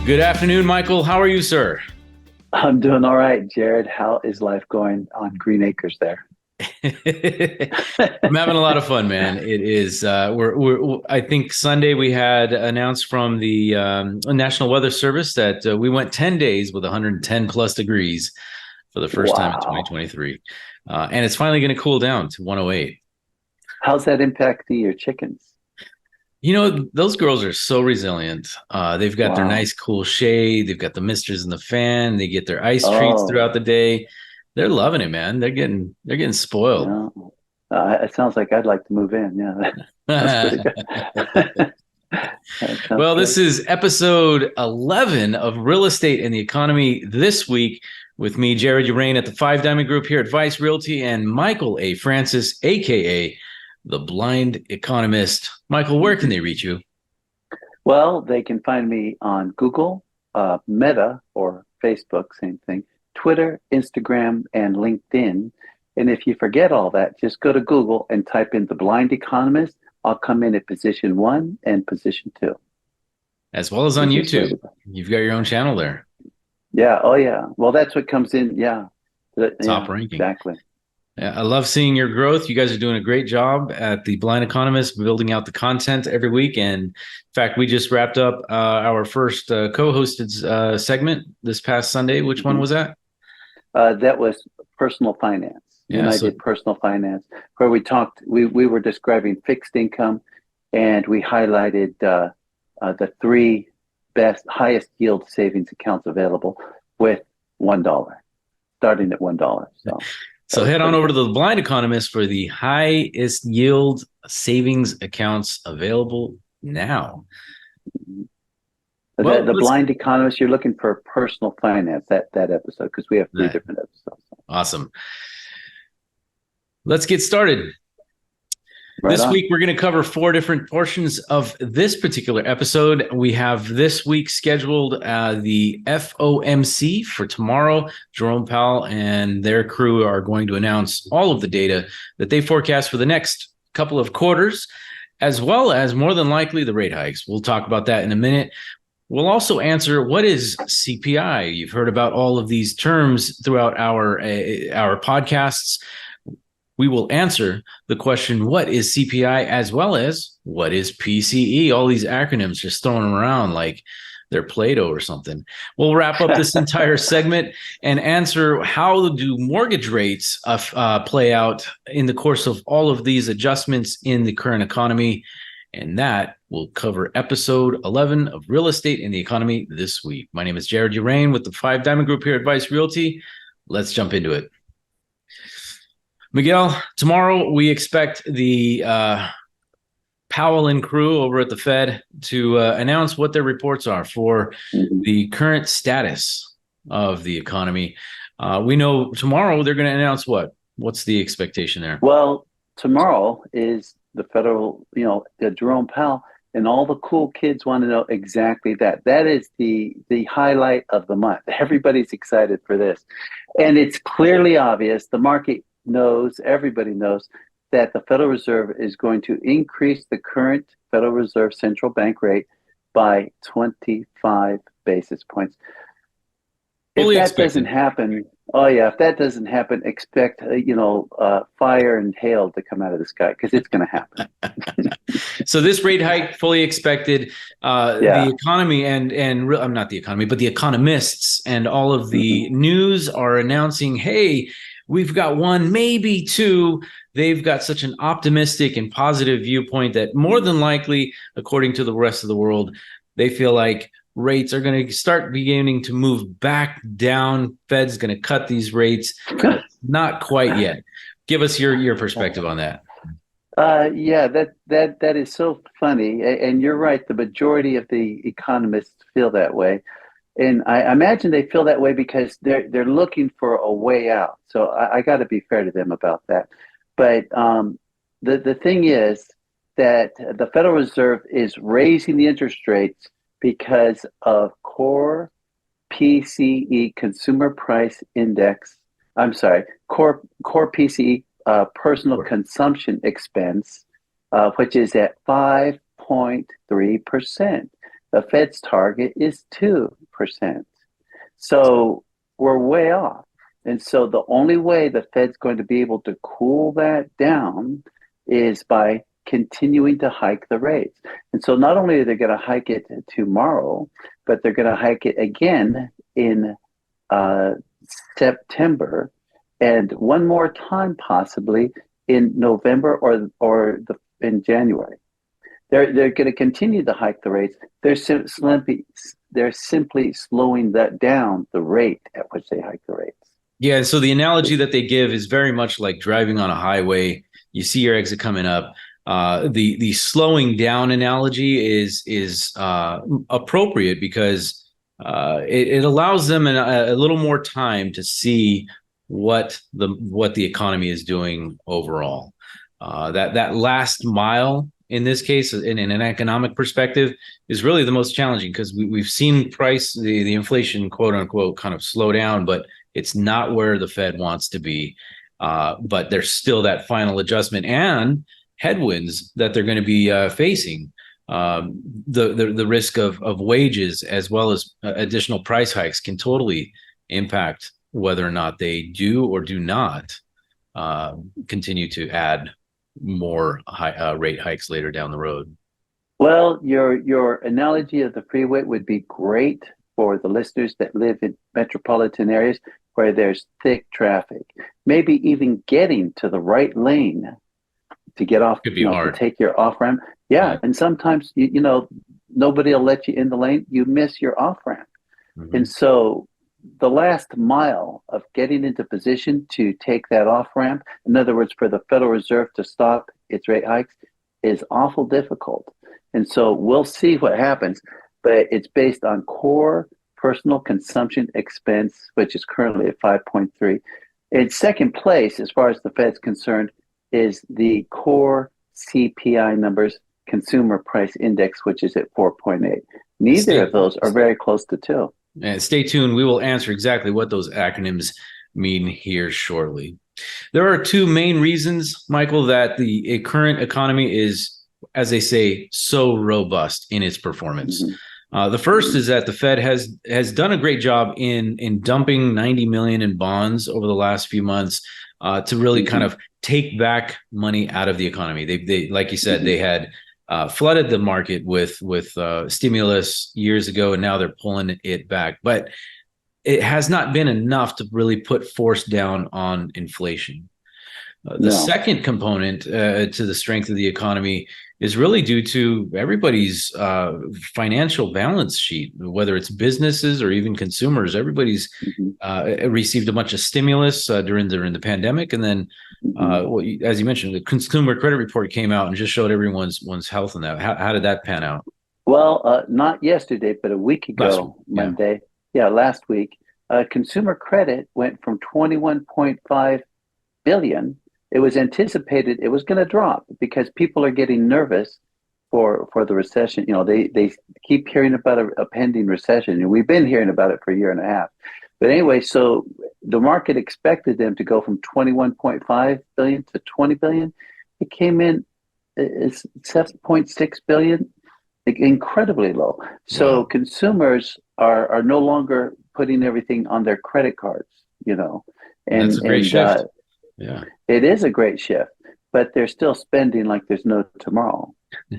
Good afternoon, Michael. How are you, sir? I'm doing all right, Jared. How is life going on Green Acres there? I'm having a lot of fun, man. It is. I think Sunday we had announced from the National Weather Service that we went 10 days with 110 plus degrees for the first time in Wow. 2023, and it's finally going to cool down to 108. How's that impacting your chickens? You know, those girls are so resilient. They've got their Wow. nice, cool shade. They've got the misters in the fan. They get their ice treats throughout Oh, the day. They're loving it, man. They're getting spoiled. yeah. It sounds like I'd like to move in. Yeah, that's pretty good. That sounds Well, this good. is episode 11 of Real Estate and the Economy this week with me, Jared Uraine at the Five Diamond Group here at Vice Realty, and Michael A. Francis, aka the Blind Economist. Michael, where can they reach you? Well, they can find me on Google, Meta, or Facebook, same thing, Twitter, Instagram, and LinkedIn. And if you forget all that, just go to Google and type in the Blind Economist. I'll come in at position 1 and position 2. As well as on Easiest way YouTube. to go. You've got your own channel there, Yeah. Oh, yeah. Well, that's what comes in. Yeah. top Yeah, ranking. exactly. Yeah, I love seeing your growth. You guys are doing a great job at the Blind Economist, building out the content every week. And in fact, we just wrapped up our first co-hosted segment this past Sunday. Which one Mhm. was that? That was personal finance. You Yeah, and I so did personal finance, where we were describing fixed income, and we highlighted the three highest yield savings accounts available with $1, starting at $1. So that so was head on pretty over to good. the Blind Economist for the highest yield savings accounts available now. Well, The let's blind economist, you're looking for personal finance, that episode, because we have three that different episodes. awesome. Let's get started. Right This on. week, we're going to cover 4 different portions of this particular episode. We have this week scheduled the FOMC for tomorrow. Jerome Powell and their crew are going to announce all of the data that they forecast for the next couple of quarters, as well as more than likely the rate hikes. We'll talk about that in a minute. We'll also answer, what is CPI? You've heard about all of these terms throughout our podcasts. We will answer the question, what is CPI, as well as what is PCE? All these acronyms, just throwing them around like they're Play-Doh or something. We'll wrap up this entire segment and answer, how do mortgage rates play out in the course of all of these adjustments in the current economy. And that will cover episode 11 of Real Estate and the Economy this week. My name is Jared Uraine with the Five Diamond Group here at Vice Realty. Let's jump into it. Miguel, tomorrow we expect the Powell and crew over at the Fed to announce what their reports are for the current status of the economy. We know tomorrow they're going to announce what? What's the expectation there? Well, tomorrow is the federal, Jerome Powell, and all the cool kids want to know exactly that. That is the highlight of the month. Everybody's excited for this. And it's clearly obvious. The market knows, everybody knows, that the Federal Reserve is going to increase the current Federal Reserve central bank rate by 25 basis points. Fully If that expected. doesn't happen, oh yeah, if that doesn't happen, expect fire and hail to come out of the sky, because it's going to happen. So this rate hike, fully expected. Yeah. The economy I'm not the economy, but the economists and all of the news are announcing, hey, we've got 1, maybe 2. They've got such an optimistic and positive viewpoint that more than likely, according to the rest of the world, they feel like rates are going to start beginning to move back down. Fed's going to cut these rates. Not quite yet. Give us your perspective on that. Yeah, that is so funny, and you're right. The majority of the economists feel that way, and I imagine they feel that way because they're looking for a way out. So I got to be fair to them about that. But the thing is that the Federal Reserve is raising the interest rates because of core PCE, Consumer Price Index. I'm sorry, core PCE, personal consumption expense, which is at 5.3%. The Fed's target is 2%. So we're way off. And so the only way the Fed's going to be able to cool that down is by continuing to hike the rates. And so not only are they going to hike it tomorrow, but they're going to hike it again in September, and one more time possibly in November or in January. They're going to continue to hike the rates. They're simply slowing that down, the rate at which they hike the rates. Yeah, so the analogy that they give is very much like driving on a highway. You see your exit coming up. The slowing down analogy is appropriate because it allows them a little more time to see what the economy is doing overall. That last mile in this case, in an economic perspective, is really the most challenging because we've seen the inflation, quote unquote, kind of slow down, but it's not where the Fed wants to be. But there's still that final adjustment and headwinds that they're going to be facing. The risk of wages as well as additional price hikes can totally impact whether or not they do or do not continue to add more rate hikes later down the road. Well, your analogy of the freeway would be great for the listeners that live in metropolitan areas where there's thick traffic. Maybe even getting to the right lane to get off, could be hard. To take your off ramp. Yeah, and sometimes you know nobody will let you in the lane. You miss your off ramp, and so the last mile of getting into position to take that off ramp, in other words, for the Federal Reserve to stop its rate hikes, is awful difficult. And so we'll see what happens, but it's based on core personal consumption expense, which is currently at 5.3. In second place, as far as the Fed's concerned, is the core CPI numbers, consumer price index, which is at 4.8. Neither of those are very close to 2. And stay tuned. We will answer exactly what those acronyms mean here shortly. There are two main reasons, Michael, that the current economy is, as they say, so robust in its performance. The first is that the Fed has done a great job in dumping 90 million in bonds over the last few months to really kind of take back money out of the economy. They like you said, they had flooded the market with stimulus years ago, and now they're pulling it back. But it has not been enough to really put force down on inflation. The second component to the strength of the economy is really due to everybody's financial balance sheet, whether it's businesses or even consumers. Everybody's received a bunch of stimulus during the pandemic, and then, as you mentioned, the consumer credit report came out and just showed everyone's health in that. How did that pan out? Well, not yesterday, but a week ago, Monday. Yeah, last week, consumer credit went from 21.5 billion. It was anticipated it was going to drop because people are getting nervous for the recession. You know, they keep hearing about a pending recession, and we've been hearing about it for a year and a half. But anyway, so the market expected them to go from 21.5 billion to 20 billion. It came in as 7.6 billion, incredibly low. So consumers are no longer putting everything on their credit cards, you know. And that's a great shift. Yeah, it is a great shift, but they're still spending like there's no tomorrow.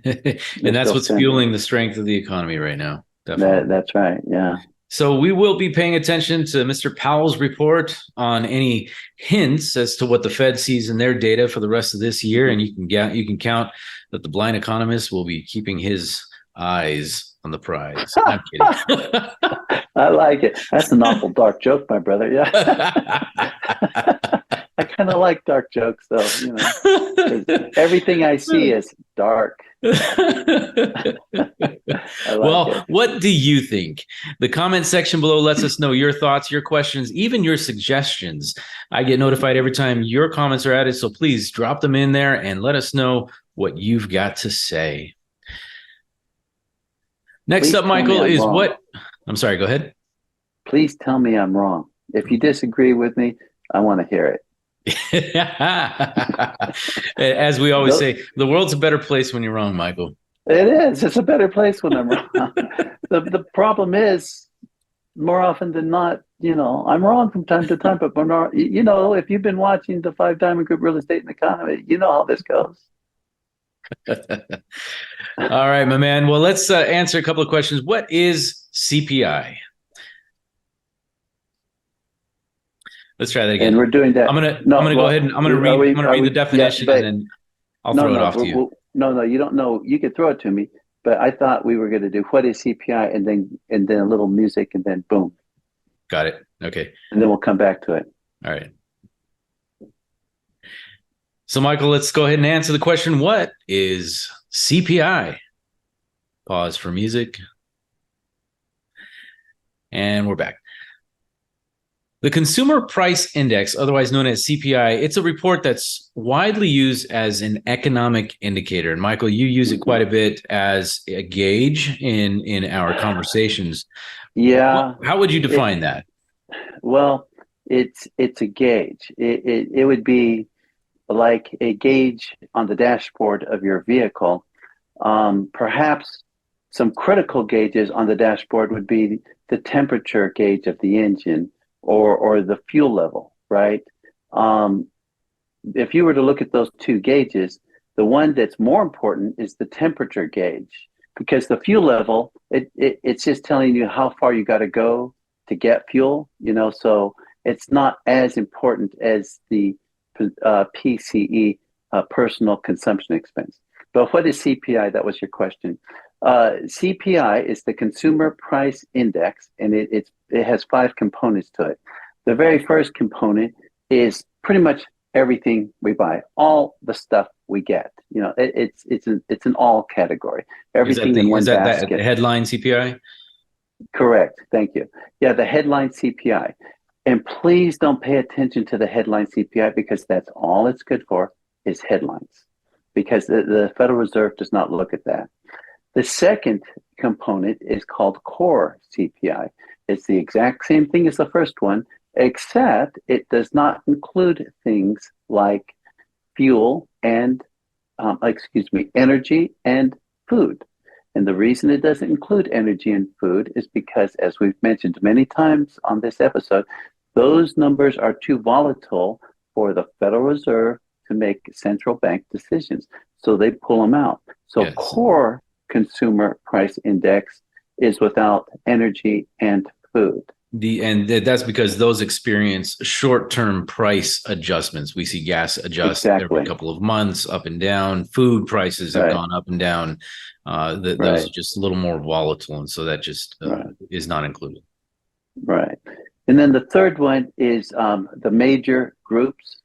And that's what's fueling the strength of the economy right now. Definitely. That's right. Yeah. So we will be paying attention to Mr. Powell's report on any hints as to what the Fed sees in their data for the rest of this year, and you can count that the Blind Economist will be keeping his eyes on the prize. I'm kidding. I like it. That's an awful dark joke, my brother. Yeah. I kind of like dark jokes, though. You know, everything I see is dark. Well, what do you think? The comment section below lets us know your thoughts, your questions, even your suggestions. I get notified every time your comments are added, so please drop them in there and let us know what you've got to say. Next up, Michael, is what? I'm sorry, go ahead. Please tell me I'm wrong. If you disagree with me, I want to hear it. As we always say, the world's a better place when you're wrong, Michael. It is. It's a better place when I'm wrong. The problem is, more often than not, I'm wrong from time to time, but more, if you've been watching the Five Diamond Group Real Estate and Economy, you know how this goes. All right, my man. Well, let's answer a couple of questions. What is CPI? Let's try that again. And we're doing that. I'm gonna go ahead and I'm gonna read the definition, and then I'll throw it off to you. No, you don't know. You could throw it to me, but I thought we were going to do what is CPI, and then a little music, and then boom. Got it. Okay. And then we'll come back to it. All right. So, Michael, let's go ahead and answer the question. What is CPI? Pause for music. And we're back. The Consumer Price Index, otherwise known as CPI, it's a report that's widely used as an economic indicator. And Michael, you use it quite a bit as a gauge in our conversations. Yeah. How would you define that? Well, it's a gauge. It would be like a gauge on the dashboard of your vehicle. Perhaps some critical gauges on the dashboard would be the temperature gauge of the engine, or the fuel level, right? If you were to look at those two gauges, the one that's more important is the temperature gauge, because the fuel level, it's just telling you how far you got to go to get fuel, so it's not as important as the PCE, personal consumption expense. But what is CPI? That was your question. CPI is the Consumer Price Index, and it has 5 components to it. The very first component is pretty much everything we buy, all the stuff we get. It's an all category. Everything in one basket. That headline CPI? Correct. Thank you. Yeah, the headline CPI. And please don't pay attention to the headline CPI, because that's all it's good for is headlines, because the Federal Reserve does not look at that. The second component is called core CPI. It's the exact same thing as the first one, except it does not include things like fuel and, energy and food. And the reason it doesn't include energy and food is because, as we've mentioned many times on this episode, those numbers are too volatile for the Federal Reserve to make central bank decisions. So they pull them out. So yes. Core Consumer Price Index is without energy and food. That's because those experience short-term price adjustments. We see gas adjust every couple of months, up and down. Food prices have gone up and down. Those are just a little more volatile, and so that just is not included. Right. And then the third one is the major groups,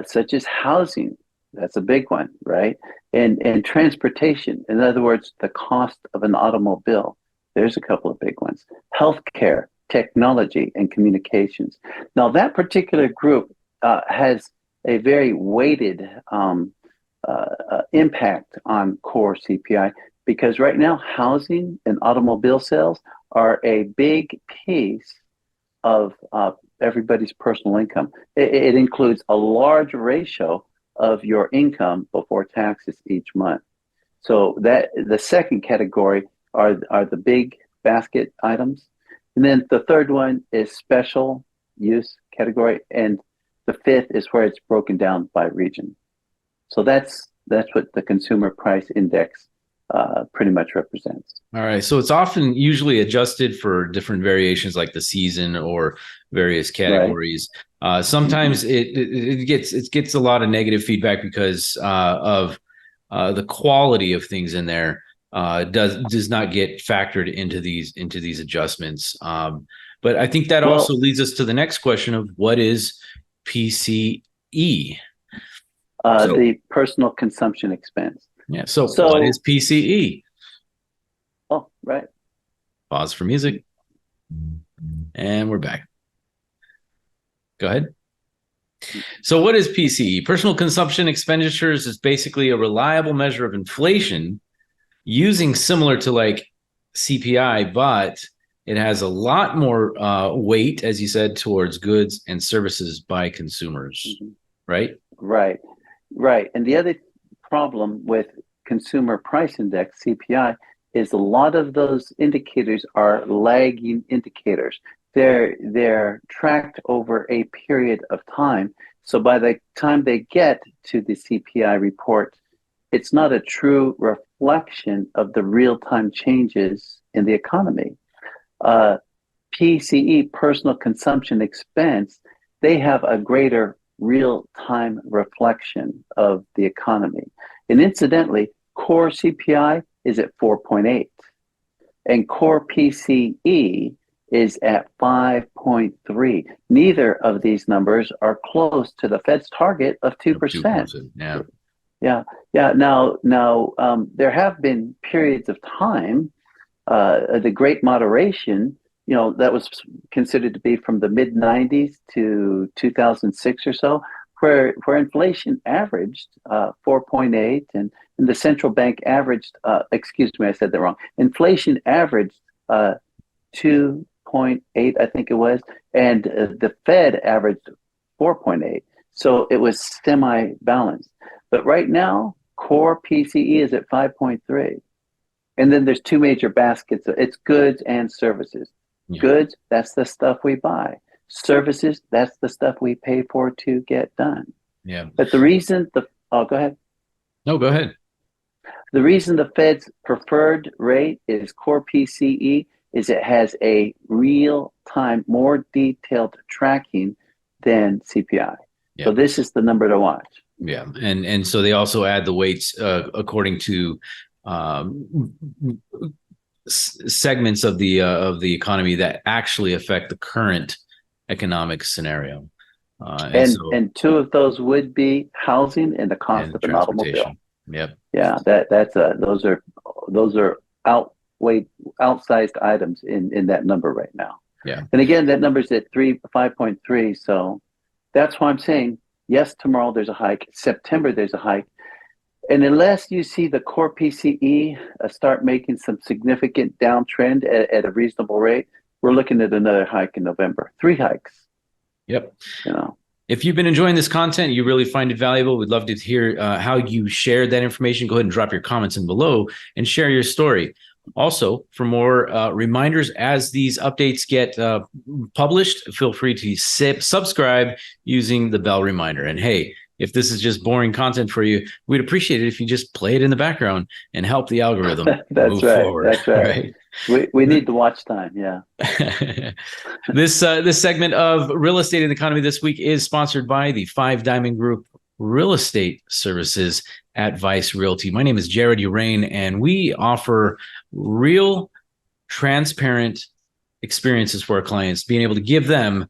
such as housing. That's a big one, right? And transportation. In other words, the cost of an automobile. There's a couple of big ones. Healthcare, technology, and communications. Now, that particular group has a very weighted impact on core CPI, because right now, housing and automobile sales are a big piece of everybody's personal income. It includes a large ratio of your income before taxes each month. So that the second category are the big basket items. And then the third one is special use category. And the fifth is where it's broken down by region. So that's what the Consumer Price Index pretty much represents. All right. So it's often usually adjusted for different variations like the season or various categories. Right. Sometimes it gets a lot of negative feedback because of the quality of things in there does not get factored into these adjustments. But I think that also leads us to the next question of what is PCE? The personal consumption expense. Yeah. So what is PCE? Oh, right. Pause for music. And we're back. Go ahead. So what is PCE? Personal consumption expenditures is basically a reliable measure of inflation using similar to like CPI, but it has a lot more weight, as you said, towards goods and services by consumers, right? Right. And the other problem with consumer price index, CPI, is a lot of those indicators are lagging indicators. They're tracked over a period of time. So by the time they get to the CPI report, it's not a true reflection of the real-time changes in the economy. PCE, personal consumption expense, they have a greater real-time reflection of the economy. And incidentally, core CPI is at 4.8, and core PCE is at 5.3. Neither of these numbers are close to the Fed's target of 2%. Yeah. Now, there have been periods of time, the Great Moderation, that was considered to be from the mid 90s to 2006 or so, where inflation averaged 4.8, and the central bank averaged, excuse me, I said that wrong. Inflation averaged 2.8, I think it was, and the Fed averaged 4.8. So it was semi-balanced. But right now, core PCE is at 5.3. And then there's two major baskets. It's goods and services. Yeah. Goods, that's the stuff we buy. Services, that's the stuff we pay for to get done. Yeah. But the reason go ahead. No, go ahead. The reason the Fed's preferred rate is core PCE is it has a real-time, more detailed tracking than CPI. Yeah. So this is the number to watch. Yeah, and so they also add the weights according to segments of the economy that actually affect the current economic scenario. And two of those would be housing and the cost of an automobile. Yep. Yeah, those are outsized items in that number right now. Yeah. And again, that number's at 5.3. So that's why I'm saying, yes, tomorrow there's a hike. September there's a hike. And unless you see the core PCE start making some significant downtrend at a reasonable rate, we're looking at another hike in November. 3 hikes. Yep. If you've been enjoying this content, you really find it valuable, we'd love to hear how you shared that information. Go ahead and drop your comments in below and share your story. Also, for more reminders as these updates get published, feel free to subscribe using the bell reminder. And hey, if this is just boring content for you, we'd appreciate it if you just play it in the background and help the algorithm move forward. That's right. We need the watch time. Yeah. This segment of Real Estate and Economy this week is sponsored by the 5 Diamond Group Real Estate Services at Vice Realty. My name is Jared Uraine, and we offer real, transparent experiences for our clients, being able to give them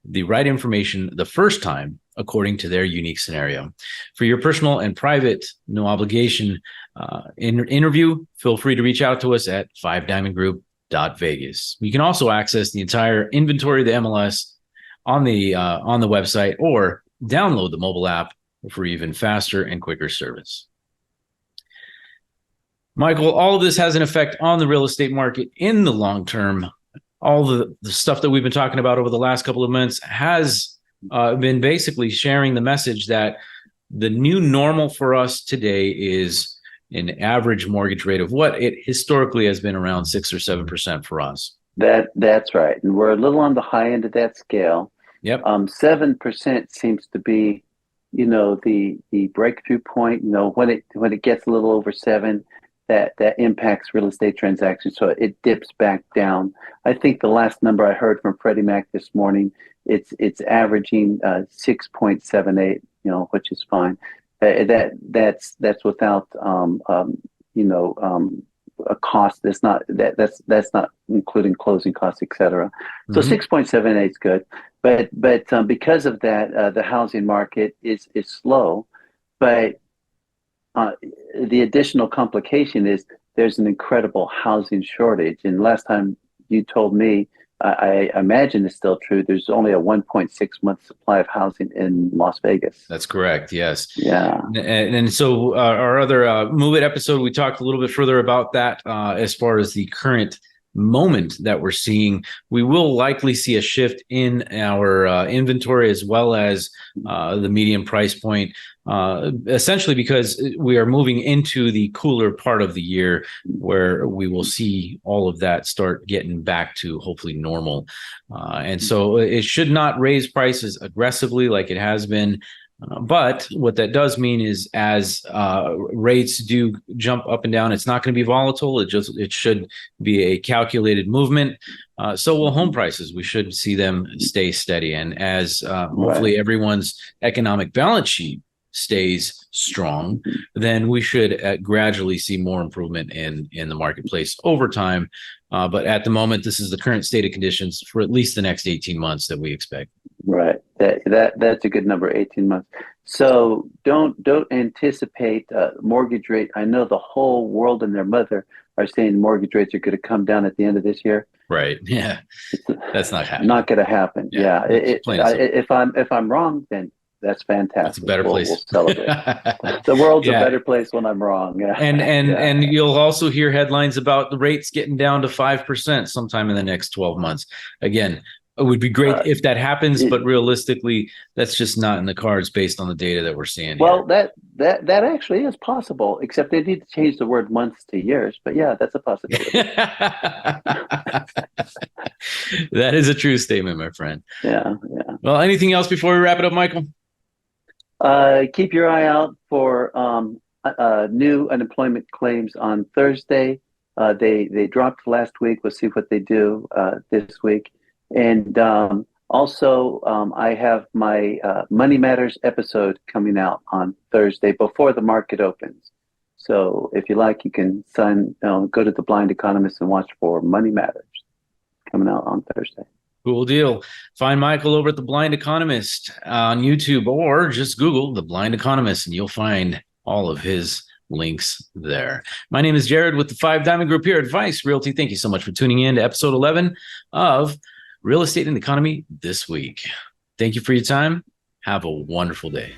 the right information the first time according to their unique scenario. For your personal and private, no obligation interview, feel free to reach out to us at 5diamondgroup.vegas. You can also access the entire inventory of the MLS on the website, or download the mobile app for even faster and quicker service. Michael, all of this has an effect on the real estate market in the long term. All the stuff that we've been talking about over the last couple of months has been basically sharing the message that the new normal for us today is an average mortgage rate of what it historically has been, around 6 or 7% for us. That's right. And we're a little on the high end of that scale. Yep. 7% seems to be, the breakthrough point. When it gets a little over 7, that impacts real estate transactions. So it dips back down. I think the last number I heard from Freddie Mac this morning, it's averaging 6.78, which is fine. That's without a cost. That's not including closing costs, et cetera. So 6.78 is good, but because of that, the housing market is slow. But the additional complication is there's an incredible housing shortage. And last time you told me, I imagine it's still true, there's only a 1.6 month supply of housing in Las Vegas. That's correct. Yes. Yeah. And so our other Move It episode, we talked a little bit further about that as far as the current moment that we're seeing, we will likely see a shift in our inventory as well as the median price point, essentially because we are moving into the cooler part of the year where we will see all of that start getting back to hopefully normal. And so it should not raise prices aggressively like it has been. But what that does mean is as rates do jump up and down, it's not going to be volatile. It should be a calculated movement. So will home prices. We should see them stay steady. And as hopefully everyone's economic balance sheet stays strong, then we should gradually see more improvement in the marketplace over time. But at the moment, this is the current state of conditions for at least the next 18 months that we expect. Right. That's a good number, 18 months. So don't anticipate mortgage rate. I know the whole world and their mother are saying mortgage rates are going to come down at the end of this year. Right. Yeah. That's not happening. Not going to happen. Yeah. If I'm wrong, then that's fantastic. It's a better place. We'll celebrate. The world's a better place when I'm wrong. Yeah. And you'll also hear headlines about the rates getting down to 5% sometime in the next 12 months. Again, it would be great if that happens, but realistically, that's just not in the cards based on the data that we're seeing. Well, that actually is possible, except they need to change the word months to years. But yeah, that's a possibility. That is a true statement, my friend. Yeah. Well, anything else before we wrap it up, Michael? Keep your eye out for new unemployment claims on Thursday. They dropped last week. We'll see what they do this week. And also, I have my Money Matters episode coming out on Thursday before the market opens. So if you like, you can go to the Blind Economist and watch for Money Matters coming out on Thursday. Cool deal. Find Michael over at the Blind Economist on YouTube, or just Google the Blind Economist and you'll find all of his links there. My name is Jared with the 5 Diamond Group here at Vice Realty. Thank you so much for tuning in to episode 11 of Real Estate and the Economy This Week. Thank you for your time. Have a wonderful day.